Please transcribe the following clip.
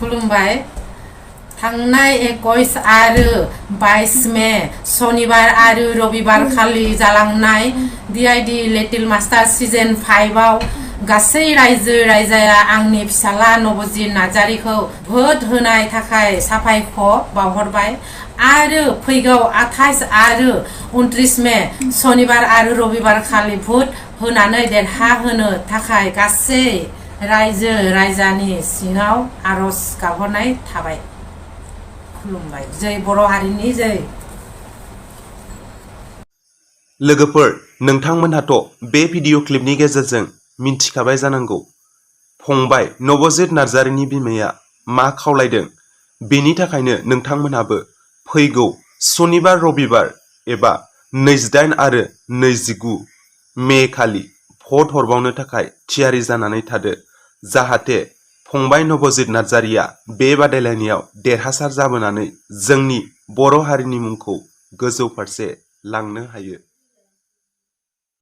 खुलुमबाय थांनाय 21 आरो 22 मे शनिबार आरो रबिबार खालि जालांनाय DID लिटिल मास्टार सिजन 5 आव गासै रायजो राजाया आंनि फिसाला नबजित नार्जारीखौ भोट होनाय थाखाय साबायखर बावहरबाय आरो फैगौ 28 आरो 29 मे शनिबार आरो रबिबार खालि भोट होनानै देरहाहोनो थाखाय गासै रायजो राजानि सिङाव आरज गाबहरनाय थाबाय। खुलुमबाय। जय बर' हारिनि जय। लोगोफोर, नोंथांमोनहाथ' बे भिडिअ क्लिपनि गेजेरजों मिन्थिखाबाय जानांगौ फंबाय नबजित नार्जारीनि बिमाया मा खावलायदों। बेनि थाखायनो नोंथांमोनहाबो फैगौ सनिबार रबिबार एबा 28 आरो 29 मे खालि भट हरबावनो थाखाय थियारि जानानै थादो, जाहाथे फंबाय नबजित नार्जारीया बे बादायलायनायाव देरहासार जाबोनानै जोंनि बर' हारिनि मुंखौ गोजौ फारसे लांनो हायो।